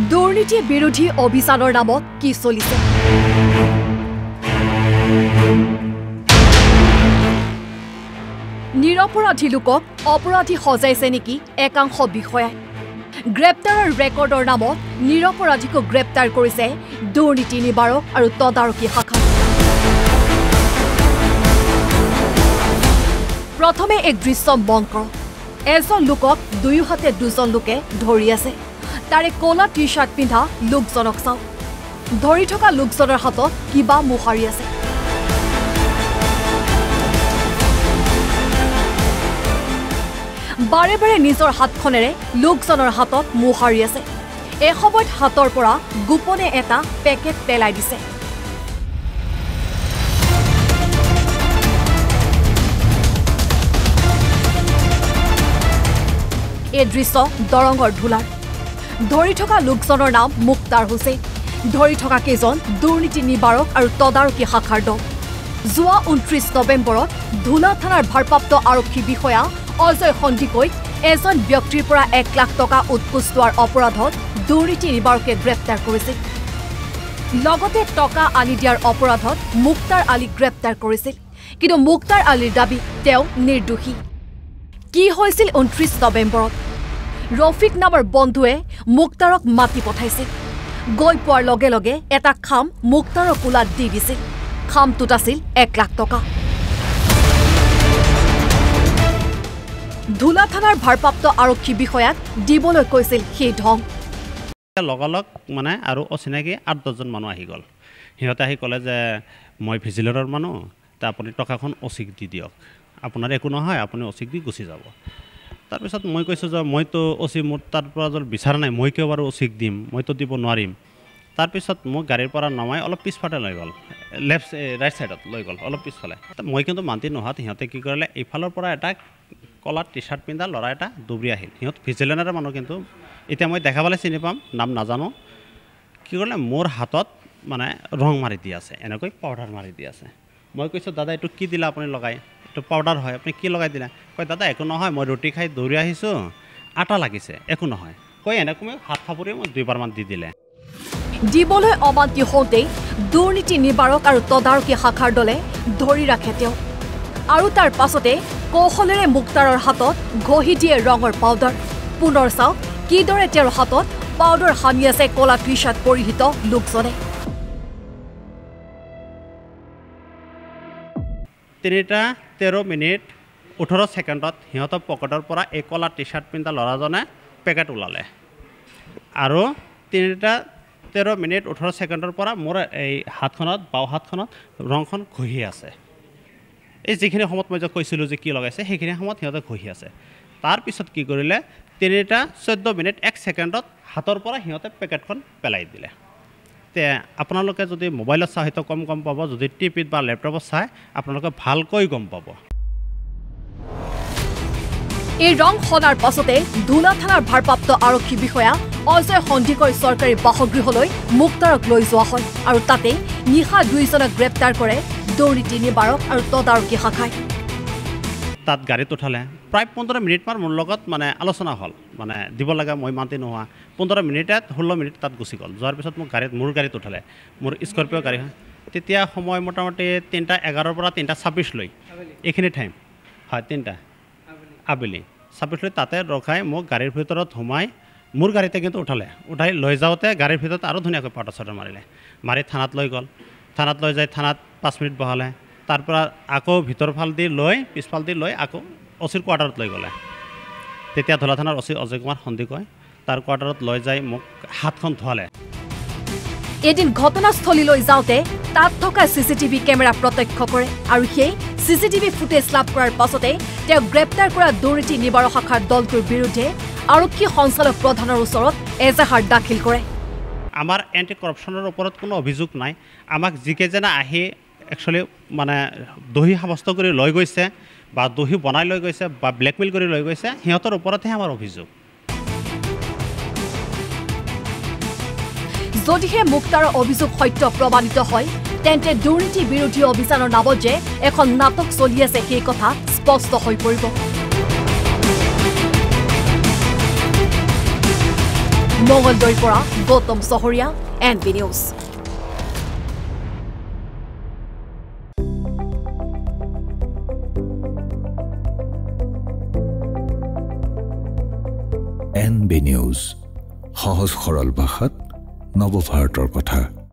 দুৰ্নীতি বিৰোধী অভিযানৰ নামত কি চলিছে নিৰপৰাধী লোকক অপৰাধী সজাইছে নেকি একাংশ বিষয়াই গ্ৰেপ্তাৰৰ ৰেকৰ্ডৰ নামত নিৰপৰাধীক গ্ৰেপ্তাৰ কৰিছে দুৰ্নীতি নিবাৰক আৰু তদাৰকী শাখা প্ৰথমে এক দৃশ্য মন কৰক এজন লোকক দুয়োহাতে দুজন লোকে ধৰি আছে তাৰে কলা টি-শাৰ্ট পিন্ধা লোকজনক চাওক ধৰি থকা লোকজনৰ হাতত কিবা মোহাৰি আছে বাৰে বাৰে নিজৰ হাতখনেৰে লোকজনৰ হাতত মোহাৰি আছে এই সময়ত হাতৰ পৰা গোপনে এটা পেকেট পেলাই দিছে এই দৃশ্য দৰঙৰ ধুলাৰ ধৰি থকা লোকজনৰ নাম মুক্তাৰ হুছেইন ধৰি থকা কেইজন দুৰ্নীতি নিবাৰক আৰু তদাৰকী শাখাৰ দল যোৱা 29 নৱেম্বৰত ধুলা থানাৰ ভাৰপ্ৰাপ্ত আৰক্ষী বিষয়া অজয় সন্দিকৈ এজন ব্যক্তিৰ পৰা 1 লাখ টকা উৎকোচ লোৱাৰ অপৰাধত দুৰ্নীতি নিবাৰকে গ্ৰেপ্তাৰ কৰিছিল লগতে টকা আনি দিয়াৰ অপৰাধত মুক্তাৰ আলীক গ্ৰেপ্তাৰ কৰিছিল কিন্তু মুক্তাৰ আলীৰ দাবী তেওঁ নিৰ্দোষী কি হৈছিল 29 নৱেম্বৰত ৰফিক নামৰ বন্ধুৱে মুক্তাৰক মাতি পঠাইছিল গৈ পোৱাৰ লগে লগে এটা খাম মুক্তাৰৰ কোলাত দি দিছিল খামটোত আছিল 1 লাখ টকা ধুলা থানাৰ ভাৰপ্ৰাপ্ত আৰক্ষী বিষয়াক দিবলৈ কৈছিল সেই ধন লগালগ মানে আৰু অচিনাকি 8-10 জন মানুহ আহি গ'ল সিহঁতে আহি ক'লে যে মই ভিজিলৰৰ মানুহ তা আপুনি টকাখন অচিক দি দিয়ক আপোনাৰ একো নহয় আপুনি অচিক দি গুচি যাব তাৰপিছত মই কৈছোঁ যে মইতো অচি মোৰ তাৰ পৰা যদি বিচাৰা নাই মই কিয় বাৰু অচিক দিম মইতো দিব নোৱাৰিম তাৰপিছত মোক গাড়ীৰ পৰা নমাই অলপ পিছফালে লৈ গ'ল ৰাইট ছাইডত লৈ গ'ল অলপ পিছফালে মই কিন্তু মান্তি নোহোৱাত সিহঁতে কি কৰিলে এইফালৰ পৰা এটা কলা টি-শাৰ্ট পিন্ধা ল'ৰা এটা দুবৰি আহিল সিহঁত ভিজিলেন্সৰ মানুহ কিন্তু এতিয়া মই দেখা পালে চিনি পাম নাম নাজানো কি কৰিলে মোৰ হাতত মানে ৰং মাৰি দি আছে এনেকৈ পাউডাৰ মাৰি দি আছে মই কৈছোঁ দাদা এইটো কি দিলে আপুনি লগাই এইটো পাউডাৰ হয় আপুনি কি লগাই দিলে কয় দাদা একো নহয় মই ৰুটি খাই দৌৰি আহিছোঁ আটা লাগিছে একো নহয় কয় এনেকৈ মই হাত সাপুৰি মই 2বাৰমান দি দিলে দিবলৈ অমান্তি হওঁতেই দুৰ্নীতি নিবাৰক আৰু তদাৰকী শাখাৰ দলে ধৰি ৰাখে তেওঁ আৰু তাৰ পাছতে কৌশলেৰে মুক্তাৰৰ হাতত ঘঁহি দিয়ে ৰঙৰ পাউডাৰ পুনৰ চাওক কিদৰে তেওঁৰ হাতত পাউডাৰ সানি আছে কলা টি-শাৰ্ট পৰিহিত লোকজনে 3:13 18 ছেকেণ্ডত সিহঁতৰ পকেটৰ পৰা এই কলা টি-শাৰ্ট পিন্ধা ল'ৰাজনে পেকেট ওলালে আৰু 3:13 18 ছেকেণ্ডৰ পৰা মোৰ এই হাতখনত বাওঁ হাতখনত ৰংখন ঘঁহি আছে এই যিখিনি সময়ত মই যে কৈছিলোঁ যে কি লগাইছে সেইখিনি সময়ত সিহঁতে ঘঁহি আছে তাৰপিছত কি কৰিলে 3:14 1 ছেকেণ্ডত হাতৰ পৰা সিহঁতে পেকেটখন পেলাই দিলে তে আপোনালোকে যদি মোবাইলত চাই হয়তো কম পাব যদি টিভিত বা লেপটপত চাই আপোনালোকে ভালকৈ গম পাব এই ৰং সনাৰ পাছতে ধুলা থানাৰ ভাৰপ্ৰাপ্ত আৰক্ষী বিষয়া অজয় সন্দিকৈ চৰকাৰী বাসগৃহলৈ মুক্তাৰক লৈ যোৱা হয় আৰু তাতে নিশা 2জনক গ্ৰেপ্তাৰ কৰে দুৰ্নীতি নিবাৰক আৰু তদাৰকী শাখাই তাত গাড়ীত উঠালে প্ৰায় 15 মিনিটমান মোৰ লগত মানে আলোচনা হ'ল মানে দিব লগা মই মান্তি নোহোৱা 15 মিনিটত 16 মিনিট তাত গুচি গ'ল যোৱাৰ পিছত মোৰ গাড়ীত উঠালে মোৰ স্কৰপিঅ' গাড়ী হয় তেতিয়া সময় মোটামুটি 3:11 পৰা 3:26 লৈ এইখিনি টাইম হয় 3টা আবেলি 26 লৈ তাতে ৰখাই মোক গাড়ীৰ ভিতৰত সোমাই মোৰ গাড়ীতে কিন্তু উঠাই লৈ যাওঁতে গাড়ীৰ ভিতৰত আৰু ধুনীয়াকৈ পাউডাৰ চাউডাৰ মাৰি থানাত লৈ গ'ল থানাত লৈ যায় থানাত 5 মিনিট বহালে তাৰ পৰা আকৌ ভিতৰ ফাল দি লৈ পিছফাল দি লৈ আকৌ অচিৰ কোৱাৰ্টাৰত লৈ গ'লে তেতিয়া ধলা থানাৰ অচি অজয় কুমাৰ সন্দিকৈ তাৰ কোৱাৰ্টাৰত লৈ যায় মোক হাতখন ধোৱালে এদিন ঘটনাস্থলীলৈ যাওঁতে তাত থকা চিচিটিভি কেমেৰা প্ৰত্যক্ষ কৰে আৰু সেই চিচিটিভি ফুটেজ লাভ কৰাৰ পাছতে তেওঁ গ্ৰেপ্তাৰ কৰা দুৰ্নীতি নিবাৰক শাখাৰ দলটোৰ বিৰুদ্ধে আৰক্ষী সঞ্চালক প্ৰধানৰ ওচৰত এজাহাৰ দাখিল কৰে আমাৰ এণ্টি কৰাপশ্যনৰ ওপৰত কোনো অভিযোগ নাই আমাক যিকেইজনে আহি একচুৱেলি মানে দোষী সাব্যস্ত কৰি লৈ গৈছে বা দোষী বনাই লৈ গৈছে বা ব্লেকমেইল কৰি লৈ গৈছে সিহঁতৰ ওপৰতহে আমাৰ অভিযোগ যদিহে মুক্তাৰৰ অভিযোগ সত্য প্ৰমাণিত হয় তেন্তে দুৰ্নীতি বিৰোধী অভিযানৰ নামত যে এখন নাটক চলি আছে সেই কথা স্পষ্ট হৈ পৰিব মঙলদৈৰ পৰা গৌতম চহৰীয়া, NB নিউজ। NB নিউজ, সহজ সৰল ভাষাত নৱভাৰতৰ কথা।